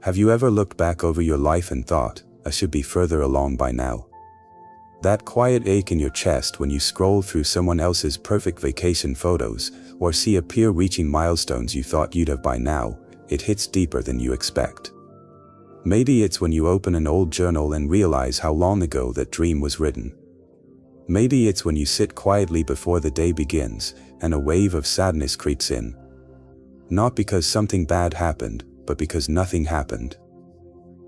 Have you ever looked back over your life and thought, I should be further along by now? That quiet ache in your chest when you scroll through someone else's perfect vacation photos, or see a peer reaching milestones you thought you'd have by now, it hits deeper than you expect. Maybe it's when you open an old journal and realize how long ago that dream was written. Maybe it's when you sit quietly before the day begins, and a wave of sadness creeps in. Not because something bad happened, but because nothing happened.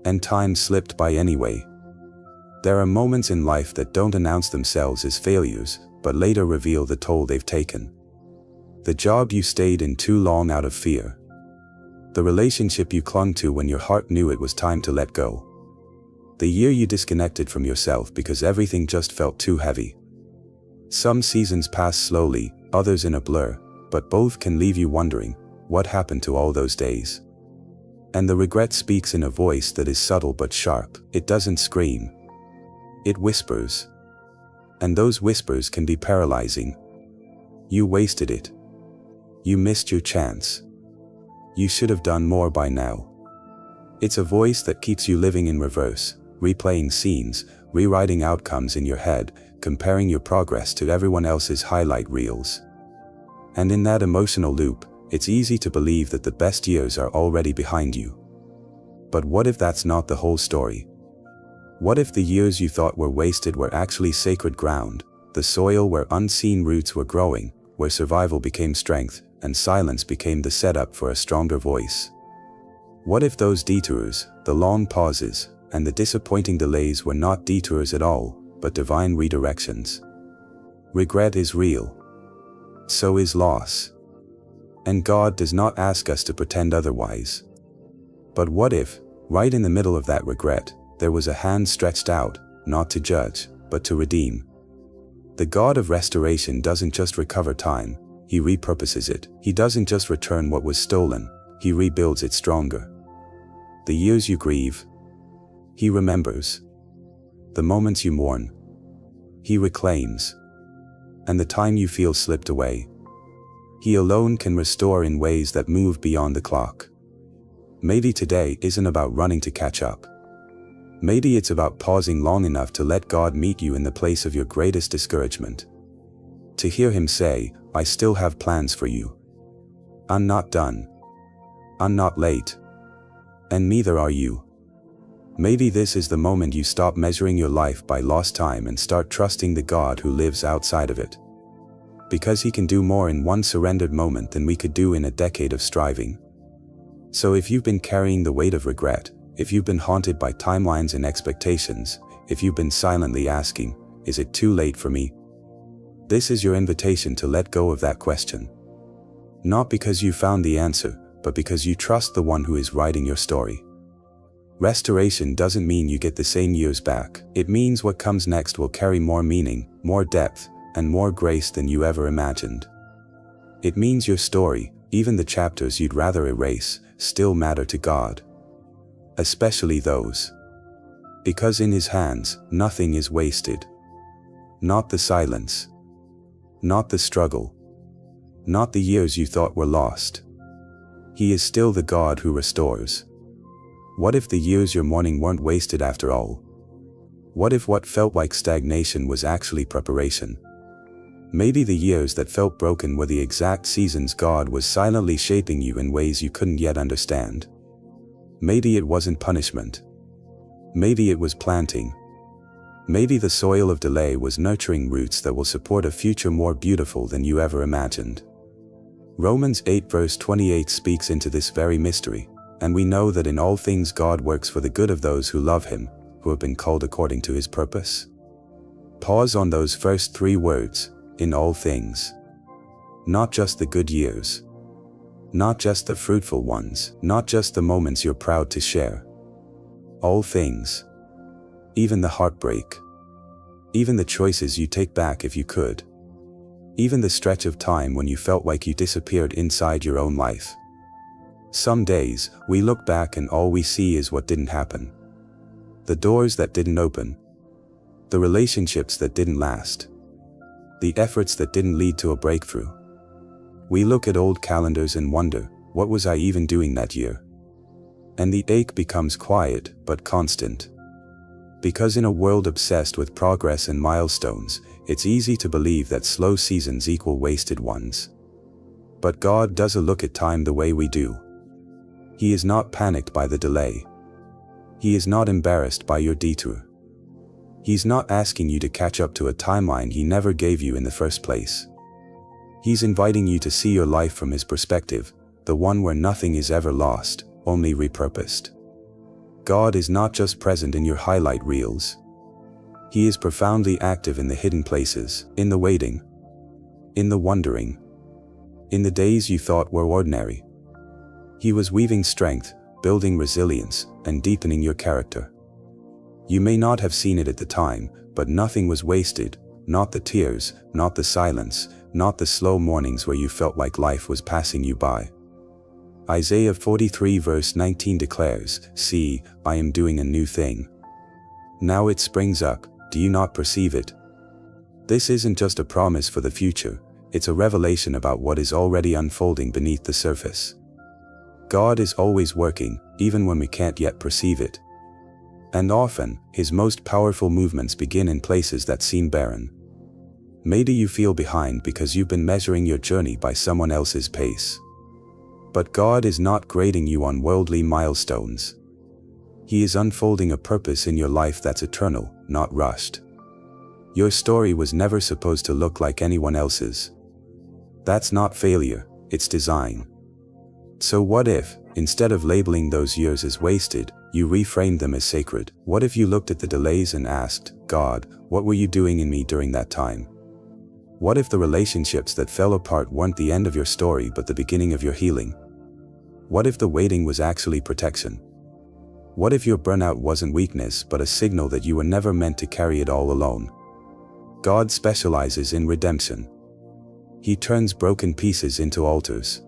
And time slipped by anyway. There are moments in life that don't announce themselves as failures, but later reveal the toll they've taken. The job you stayed in too long out of fear. The relationship you clung to when your heart knew it was time to let go. The year you disconnected from yourself because everything just felt too heavy. Some seasons pass slowly, others in a blur, but both can leave you wondering, what happened to all those days? And the regret speaks in a voice that is subtle but sharp. It doesn't scream. It whispers. And those whispers can be paralyzing. You wasted it. You missed your chance. You should have done more by now. It's a voice that keeps you living in reverse, replaying scenes, rewriting outcomes in your head, comparing your progress to everyone else's highlight reels. And in that emotional loop, it's easy to believe that the best years are already behind you. But what if that's not the whole story? What if the years you thought were wasted were actually sacred ground, the soil where unseen roots were growing, where survival became strength, and silence became the setup for a stronger voice? What if those detours, the long pauses, and the disappointing delays were not detours at all, but divine redirections? Regret is real. So is loss. And God does not ask us to pretend otherwise. But what if, right in the middle of that regret, there was a hand stretched out, not to judge, but to redeem? The God of restoration doesn't just recover time, He repurposes it. He doesn't just return what was stolen, He rebuilds it stronger. The years you grieve, He remembers. The moments you mourn, He reclaims. And the time you feel slipped away, He alone can restore in ways that move beyond the clock. Maybe today isn't about running to catch up. Maybe it's about pausing long enough to let God meet you in the place of your greatest discouragement. To hear Him say, I still have plans for you. I'm not done. I'm not late. And neither are you. Maybe this is the moment you stop measuring your life by lost time and start trusting the God who lives outside of it. Because He can do more in one surrendered moment than we could do in a decade of striving. So if you've been carrying the weight of regret, if you've been haunted by timelines and expectations, if you've been silently asking, is it too late for me? This is your invitation to let go of that question. Not because you found the answer, but because you trust the one who is writing your story. Restoration doesn't mean you get the same years back. It means what comes next will carry more meaning, more depth, and more grace than you ever imagined. It means your story, even the chapters you'd rather erase, still matter to God. Especially those. Because in His hands, nothing is wasted. Not the silence. Not the struggle. Not the years you thought were lost. He is still the God who restores. What if the years you're mourning weren't wasted after all? What if what felt like stagnation was actually preparation? Maybe the years that felt broken were the exact seasons God was silently shaping you in ways you couldn't yet understand. Maybe it wasn't punishment. Maybe it was planting. Maybe the soil of delay was nurturing roots that will support a future more beautiful than you ever imagined. Romans 8 verse 28 speaks into this very mystery, and we know that in all things God works for the good of those who love Him, who have been called according to His purpose. Pause on those first three words, in all things. Not just the good years. Not just the fruitful ones, not just the moments you're proud to share. All things. Even the heartbreak. Even the choices you take back if you could. Even the stretch of time when you felt like you disappeared inside your own life. Some days, we look back and all we see is what didn't happen. The doors that didn't open. The relationships that didn't last. The efforts that didn't lead to a breakthrough. We look at old calendars and wonder, what was I even doing that year? And the ache becomes quiet, but constant. Because in a world obsessed with progress and milestones, it's easy to believe that slow seasons equal wasted ones. But God doesn't look at time the way we do. He is not panicked by the delay. He is not embarrassed by your detour. He's not asking you to catch up to a timeline he never gave you in the first place. He's inviting you to see your life from his perspective, the one where nothing is ever lost, only repurposed. God is not just present in your highlight reels. He is profoundly active in the hidden places, in the waiting, in the wondering, in the days you thought were ordinary. He was weaving strength, building resilience, and deepening your character. You may not have seen it at the time, but nothing was wasted, not the tears, not the silence, not the slow mornings where you felt like life was passing you by. Isaiah 43 verse 19 declares, "See, I am doing a new thing. Now it springs up, do you not perceive it?" This isn't just a promise for the future, it's a revelation about what is already unfolding beneath the surface. God is always working, even when we can't yet perceive it. And often, his most powerful movements begin in places that seem barren. Maybe you feel behind because you've been measuring your journey by someone else's pace. But God is not grading you on worldly milestones. He is unfolding a purpose in your life that's eternal, not rushed. Your story was never supposed to look like anyone else's. That's not failure, it's design. So what if, instead of labeling those years as wasted, you reframed them as sacred? What if you looked at the delays and asked, God, what were you doing in me during that time? What if the relationships that fell apart weren't the end of your story but the beginning of your healing? What if the waiting was actually protection? What if your burnout wasn't weakness but a signal that you were never meant to carry it all alone? God specializes in redemption. He turns broken pieces into altars.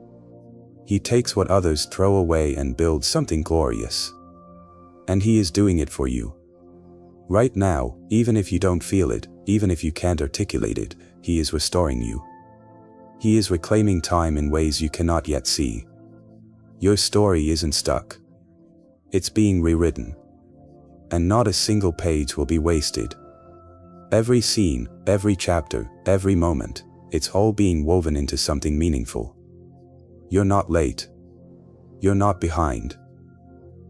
He takes what others throw away and builds something glorious. And he is doing it for you. Right now, even if you don't feel it, even if you can't articulate it, he is restoring you. He is reclaiming time in ways you cannot yet see. Your story isn't stuck. It's being rewritten. And not a single page will be wasted. Every scene, every chapter, every moment, it's all being woven into something meaningful. You're not late. You're not behind.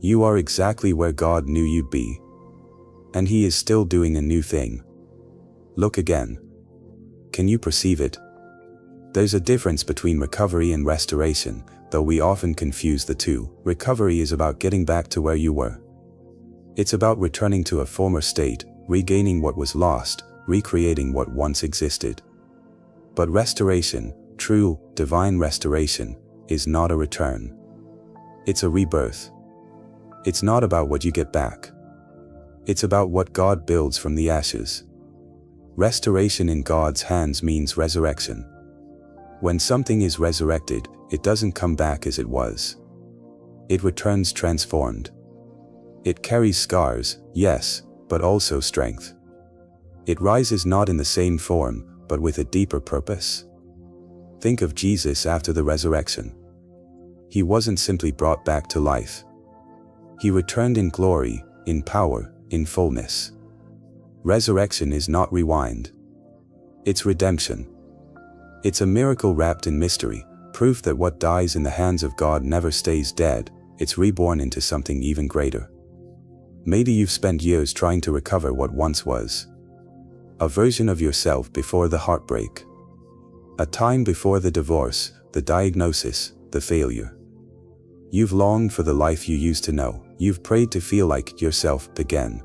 You are exactly where God knew you'd be. And he is still doing a new thing. Look again. Can you perceive it? There's a difference between recovery and restoration, though we often confuse the two. Recovery is about getting back to where you were. It's about returning to a former state, regaining what was lost, recreating what once existed. But restoration, true, divine restoration, is not a return. It's a rebirth. It's not about what you get back. It's about what God builds from the ashes. Restoration in God's hands means resurrection. When something is resurrected, it doesn't come back as it was. It returns transformed. It carries scars, yes, but also strength. It rises not in the same form, but with a deeper purpose. Think of Jesus after the resurrection. He wasn't simply brought back to life. He returned in glory, in power, in fullness. Resurrection is not rewind. It's redemption. It's a miracle wrapped in mystery, proof that what dies in the hands of God never stays dead, it's reborn into something even greater. Maybe you've spent years trying to recover what once was. A version of yourself before the heartbreak. A time before the divorce, the diagnosis, the failure. You've longed for the life you used to know. You've prayed to feel like yourself again.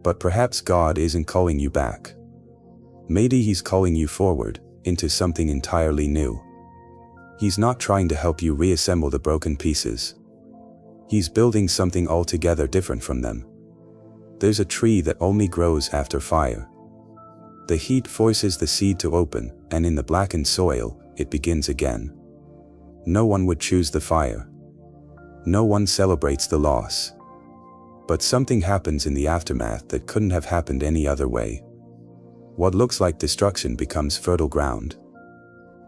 But perhaps God isn't calling you back. Maybe he's calling you forward, into something entirely new. He's not trying to help you reassemble the broken pieces. He's building something altogether different from them. There's a tree that only grows after fire. The heat forces the seed to open, and in the blackened soil, it begins again. No one would choose the fire. No one celebrates the loss. But something happens in the aftermath that couldn't have happened any other way. What looks like destruction becomes fertile ground.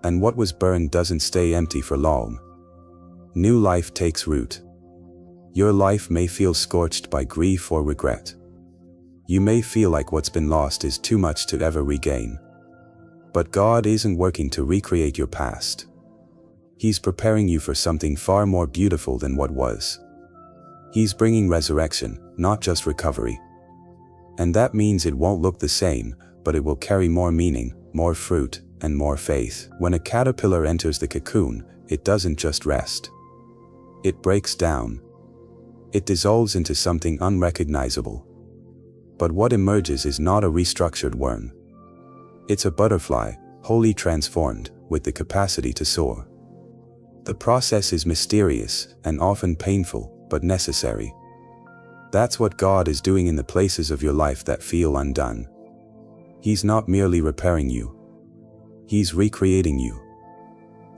And what was burned doesn't stay empty for long. New life takes root. Your life may feel scorched by grief or regret. You may feel like what's been lost is too much to ever regain. But God isn't working to recreate your past. He's preparing you for something far more beautiful than what was. He's bringing resurrection, not just recovery. And that means it won't look the same, but it will carry more meaning, more fruit, and more faith. When a caterpillar enters the cocoon, it doesn't just rest. It breaks down. It dissolves into something unrecognizable. But what emerges is not a restructured worm. It's a butterfly, wholly transformed, with the capacity to soar. The process is mysterious and often painful, but necessary. That's what God is doing in the places of your life that feel undone. He's not merely repairing you. He's recreating you.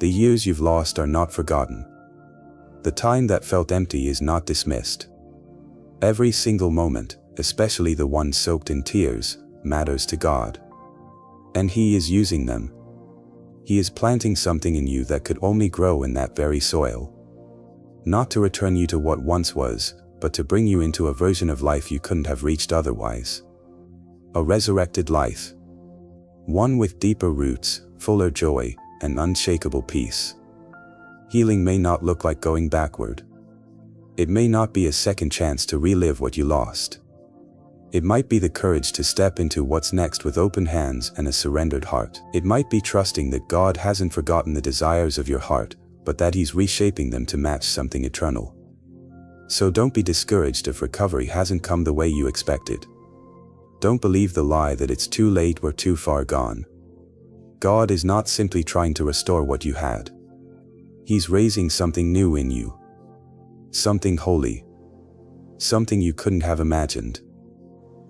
The years you've lost are not forgotten. The time that felt empty is not dismissed. Every single moment, especially the ones soaked in tears, matters to God. And He is using them. He is planting something in you that could only grow in that very soil. Not to return you to what once was, but to bring you into a version of life you couldn't have reached otherwise. A resurrected life. One with deeper roots, fuller joy, and unshakable peace. Healing may not look like going backward. It may not be a second chance to relive what you lost. It might be the courage to step into what's next with open hands and a surrendered heart. It might be trusting that God hasn't forgotten the desires of your heart, but that He's reshaping them to match something eternal. So don't be discouraged if recovery hasn't come the way you expected. Don't believe the lie that it's too late or too far gone. God is not simply trying to restore what you had. He's raising something new in you. Something holy. Something you couldn't have imagined.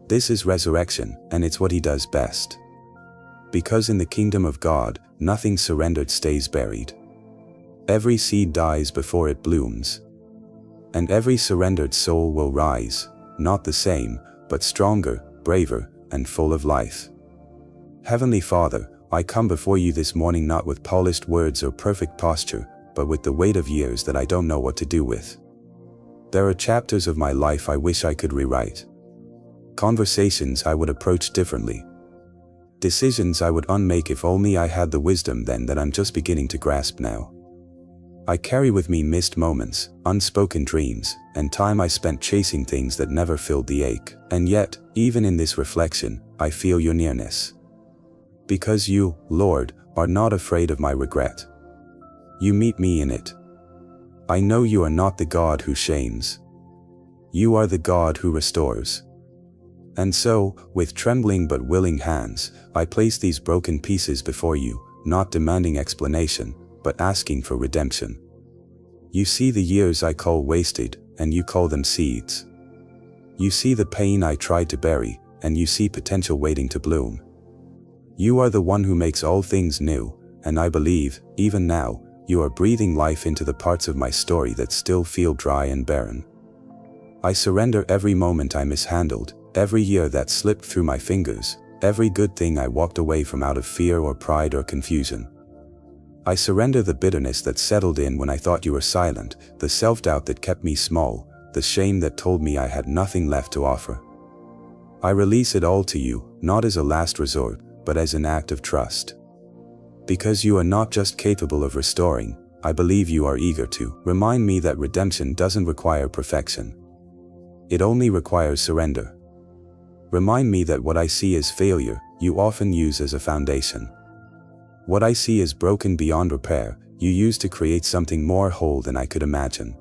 This is resurrection, and it's what He does best. Because in the kingdom of God, nothing surrendered stays buried. Every seed dies before it blooms. And every surrendered soul will rise, not the same, but stronger, braver, and full of life. Heavenly Father, I come before you this morning not with polished words or perfect posture, but with the weight of years that I don't know what to do with. There are chapters of my life I wish I could rewrite. Conversations I would approach differently. Decisions I would unmake if only I had the wisdom then that I'm just beginning to grasp now. I carry with me missed moments, unspoken dreams, and time I spent chasing things that never filled the ache. And yet, even in this reflection, I feel your nearness. Because you, Lord, are not afraid of my regret. You meet me in it. I know you are not the God who shames. You are the God who restores. And so, with trembling but willing hands, I place these broken pieces before you, not demanding explanation, but asking for redemption. You see the years I call wasted, and you call them seeds. You see the pain I tried to bury, and you see potential waiting to bloom. You are the one who makes all things new, and I believe, even now, you are breathing life into the parts of my story that still feel dry and barren. I surrender every moment I mishandled, every year that slipped through my fingers, every good thing I walked away from out of fear or pride or confusion. I surrender the bitterness that settled in when I thought you were silent, the self-doubt that kept me small, the shame that told me I had nothing left to offer. I release it all to you, not as a last resort, but as an act of trust. Because you are not just capable of restoring, I believe you are eager to. Remind me that redemption doesn't require perfection. It only requires surrender. Remind me that what I see as failure, you often use as a foundation. What I see as broken beyond repair, you use to create something more whole than I could imagine.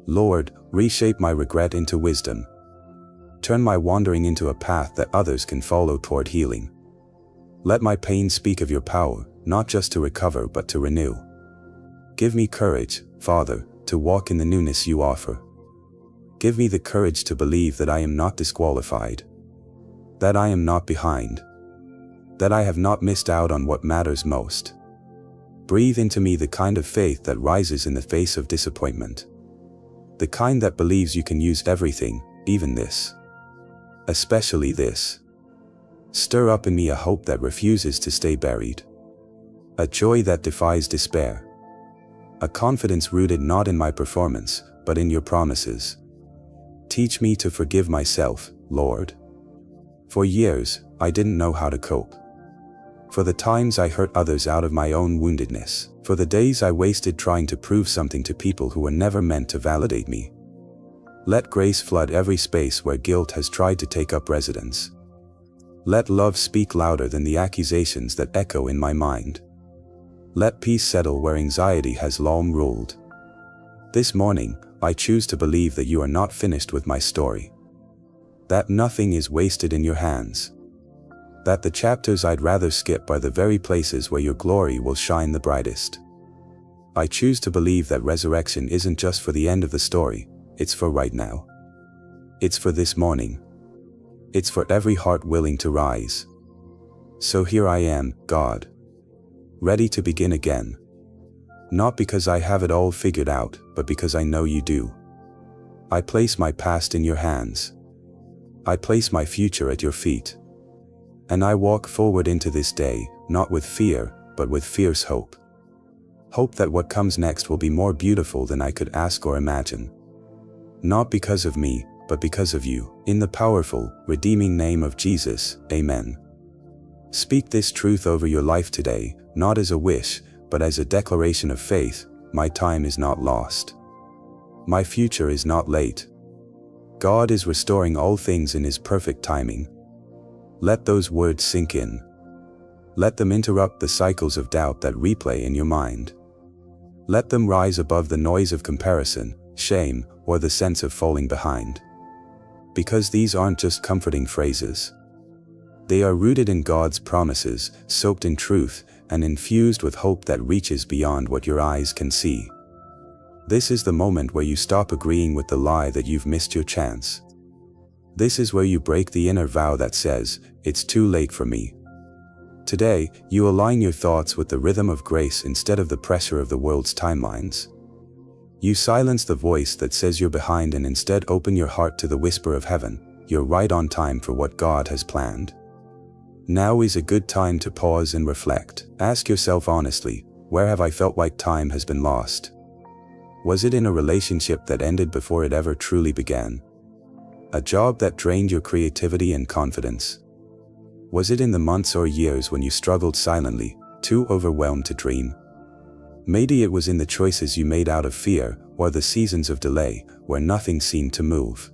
Lord, reshape my regret into wisdom. Turn my wandering into a path that others can follow toward healing. Let my pain speak of your power, not just to recover but to renew. Give me courage, Father, to walk in the newness you offer. Give me the courage to believe that I am not disqualified. That I am not behind. That I have not missed out on what matters most. Breathe into me the kind of faith that rises in the face of disappointment. The kind that believes you can use everything, even this. Especially this. Stir up in me a hope that refuses to stay buried. A joy that defies despair. A confidence rooted not in my performance, but in your promises. Teach me to forgive myself, Lord. For years, I didn't know how to cope. For the times I hurt others out of my own woundedness. For the days I wasted trying to prove something to people who were never meant to validate me. Let grace flood every space where guilt has tried to take up residence. Let love speak louder than the accusations that echo in my mind. Let peace settle where anxiety has long ruled. This morning, I choose to believe that you are not finished with my story. That nothing is wasted in your hands. That the chapters I'd rather skip are the very places where your glory will shine the brightest. I choose to believe that resurrection isn't just for the end of the story, it's for right now. It's for this morning. It's for every heart willing to rise. So here I am, God. Ready to begin again. Not because I have it all figured out, but because I know you do. I place my past in your hands. I place my future at your feet. And I walk forward into this day, not with fear, but with fierce hope. Hope that what comes next will be more beautiful than I could ask or imagine. Not because of me, but because of you. In the powerful, redeeming name of Jesus, Amen. Speak this truth over your life today, not as a wish, but as a declaration of faith. My time is not lost. My future is not late. God is restoring all things in His perfect timing. Let those words sink in. Let them interrupt the cycles of doubt that replay in your mind. Let them rise above the noise of comparison, shame, or the sense of falling behind. Because these aren't just comforting phrases. They are rooted in God's promises, soaked in truth, and infused with hope that reaches beyond what your eyes can see. This is the moment where you stop agreeing with the lie that you've missed your chance. This is where you break the inner vow that says, "It's too late for me." Today, you align your thoughts with the rhythm of grace instead of the pressure of the world's timelines. You silence the voice that says you're behind and instead open your heart to the whisper of heaven. You're right on time for what God has planned. Now is a good time to pause and reflect. Ask yourself honestly, where have I felt like time has been lost? Was it in a relationship that ended before it ever truly began? A job that drained your creativity and confidence? Was it in the months or years when you struggled silently, too overwhelmed to dream? Maybe it was in the choices you made out of fear, or the seasons of delay, where nothing seemed to move.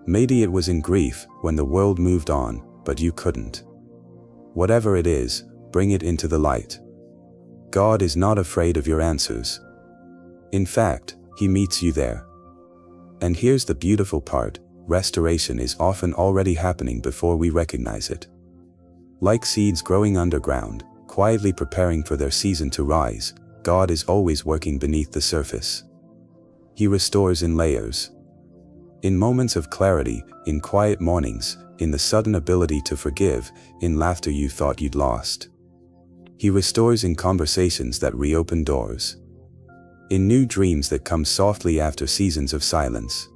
Maybe it was in grief, when the world moved on, but you couldn't. Whatever it is, bring it into the light. God is not afraid of your answers. In fact, He meets you there. And here's the beautiful part, restoration is often already happening before we recognize it. Like seeds growing underground, quietly preparing for their season to rise, God is always working beneath the surface. He restores in layers. In moments of clarity, in quiet mornings, in the sudden ability to forgive, in laughter you thought you'd lost. He restores in conversations that reopen doors. In new dreams that come softly after seasons of silence.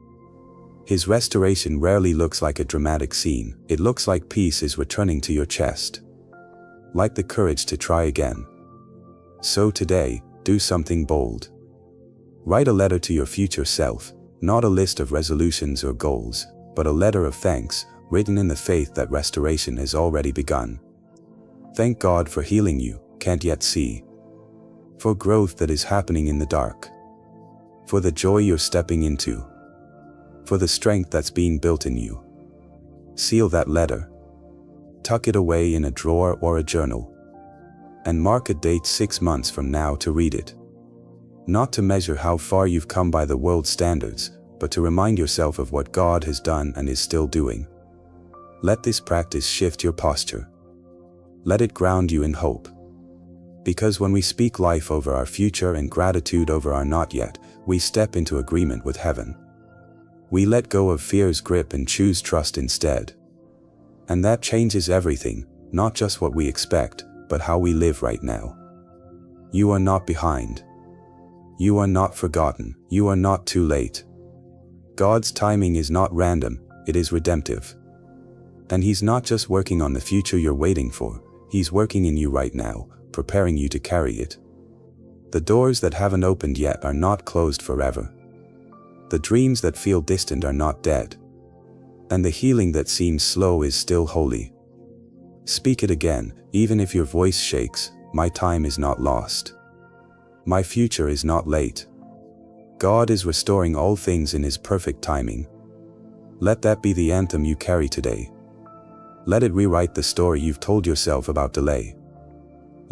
His restoration rarely looks like a dramatic scene. It looks like peace is returning to your chest. Like the courage to try again. So today, do something bold. Write a letter to your future self, not a list of resolutions or goals, but a letter of thanks, written in the faith that restoration has already begun. Thank God for healing you, can't yet see. For growth that is happening in the dark. For the joy you're stepping into. For the strength that's being built in you. Seal that letter. Tuck it away in a drawer or a journal. And mark a date 6 months from now to read it. Not to measure how far you've come by the world's standards, but to remind yourself of what God has done and is still doing. Let this practice shift your posture. Let it ground you in hope. Because when we speak life over our future and gratitude over our not yet, we step into agreement with heaven. We let go of fear's grip and choose trust instead. And that changes everything, not just what we expect, but how we live right now. You are not behind. You are not forgotten. You are not too late. God's timing is not random, it is redemptive. And He's not just working on the future you're waiting for, He's working in you right now, preparing you to carry it. The doors that haven't opened yet are not closed forever. The dreams that feel distant are not dead. And the healing that seems slow is still holy. Speak it again, even if your voice shakes. My time is not lost. My future is not late. God is restoring all things in His perfect timing. Let that be the anthem you carry today. Let it rewrite the story you've told yourself about delay.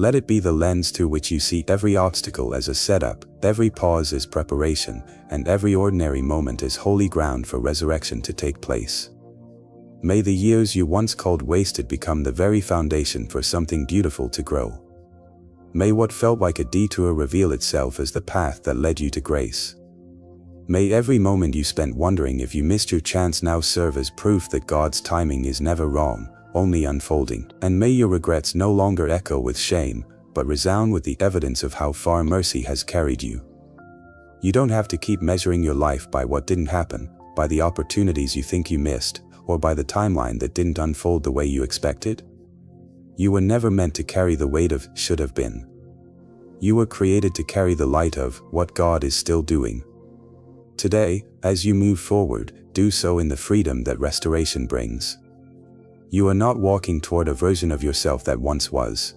Let it be the lens through which you see every obstacle as a setup, every pause as preparation, and every ordinary moment as holy ground for resurrection to take place. May the years you once called wasted become the very foundation for something beautiful to grow. May what felt like a detour reveal itself as the path that led you to grace. May every moment you spent wondering if you missed your chance now serve as proof that God's timing is never wrong, only unfolding. And may your regrets no longer echo with shame, but resound with the evidence of how far mercy has carried you. You don't have to keep measuring your life by what didn't happen, by the opportunities you think you missed, or by the timeline that didn't unfold the way you expected. You were never meant to carry the weight of should have been. You were created to carry the light of what God is still doing. Today, as you move forward, do so in the freedom that restoration brings. You are not walking toward a version of yourself that once was.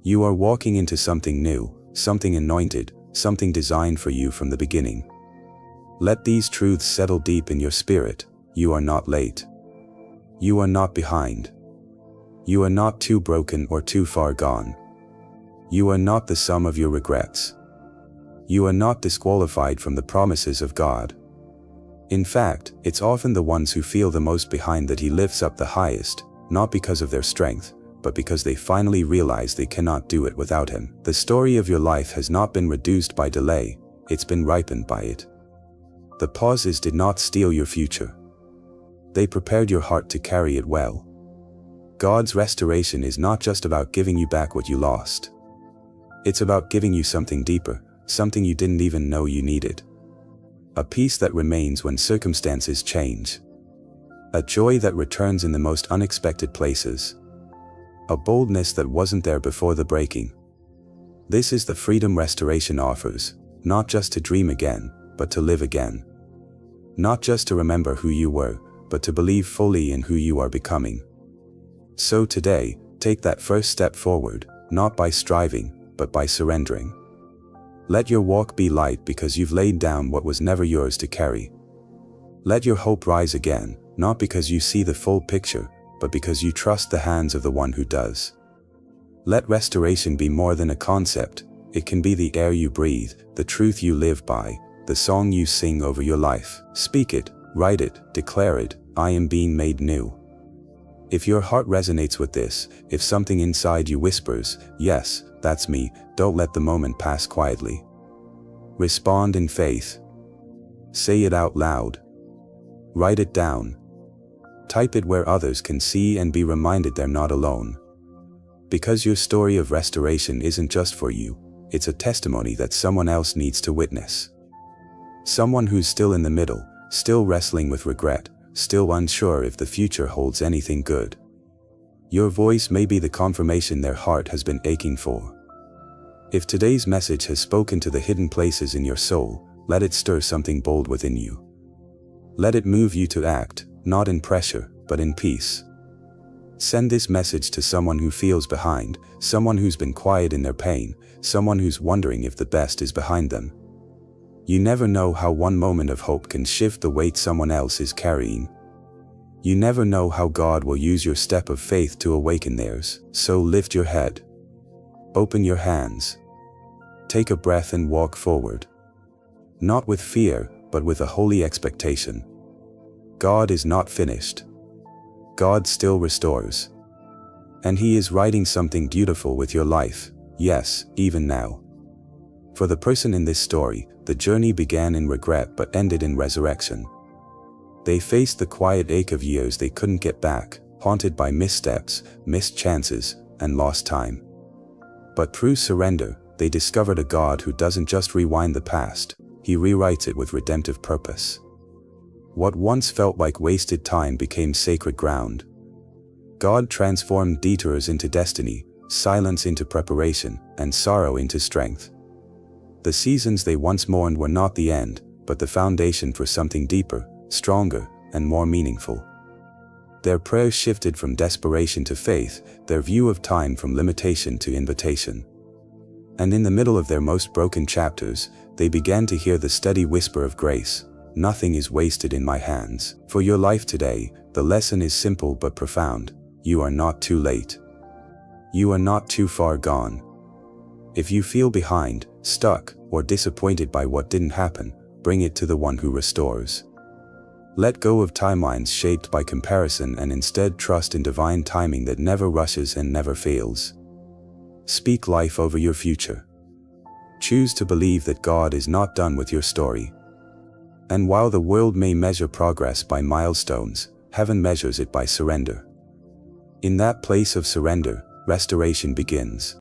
You are walking into something new, something anointed, something designed for you from the beginning. Let these truths settle deep in your spirit. You are not late. You are not behind. You are not too broken or too far gone. You are not the sum of your regrets. You are not disqualified from the promises of God. In fact, it's often the ones who feel the most behind that He lifts up the highest, not because of their strength, but because they finally realize they cannot do it without Him. The story of your life has not been reduced by delay, it's been ripened by it. The pauses did not steal your future. They prepared your heart to carry it well. God's restoration is not just about giving you back what you lost. It's about giving you something deeper, something you didn't even know you needed. A peace that remains when circumstances change. A joy that returns in the most unexpected places. A boldness that wasn't there before the breaking. This is the freedom restoration offers, not just to dream again, but to live again. Not just to remember who you were, but to believe fully in who you are becoming. So today, take that first step forward, not by striving, but by surrendering. Let your walk be light because you've laid down what was never yours to carry. Let your hope rise again, not because you see the full picture, but because you trust the hands of the one who does. Let restoration be more than a concept. It can be the air you breathe, the truth you live by, the song you sing over your life. Speak it, write it, declare it. I am being made new. If your heart resonates with this, if something inside you whispers, yes, that's me, don't let the moment pass quietly. Respond in faith. Say it out loud. Write it down. Type it where others can see and be reminded they're not alone. Because your story of restoration isn't just for you, it's a testimony that someone else needs to witness. Someone who's still in the middle, still wrestling with regret, still unsure if the future holds anything good. Your voice may be the confirmation their heart has been aching for. If today's message has spoken to the hidden places in your soul, let it stir something bold within you. Let it move you to act, not in pressure, but in peace. Send this message to someone who feels behind, someone who's been quiet in their pain, someone who's wondering if the best is behind them. You never know how one moment of hope can shift the weight someone else is carrying. You never know how God will use your step of faith to awaken theirs. So lift your head. Open your hands. Take a breath and walk forward. Not with fear, but with a holy expectation. God is not finished. God still restores. And He is writing something beautiful with your life, yes, even now. For the person in this story, the journey began in regret but ended in resurrection. They faced the quiet ache of years they couldn't get back, haunted by missteps, missed chances, and lost time. But through surrender, they discovered a God who doesn't just rewind the past, He rewrites it with redemptive purpose. What once felt like wasted time became sacred ground. God transformed detours into destiny, silence into preparation, and sorrow into strength. The seasons they once mourned were not the end, but the foundation for something deeper, stronger, and more meaningful. Their prayers shifted from desperation to faith, their view of time from limitation to invitation. And in the middle of their most broken chapters, they began to hear the steady whisper of grace. Nothing is wasted in my hands. For your life today, the lesson is simple but profound. You are not too late. You are not too far gone. If you feel behind, stuck, or disappointed by what didn't happen, bring it to the one who restores. Let go of timelines shaped by comparison and instead trust in divine timing that never rushes and never fails. Speak life over your future. Choose to believe that God is not done with your story. And while the world may measure progress by milestones, heaven measures it by surrender. In that place of surrender, restoration begins.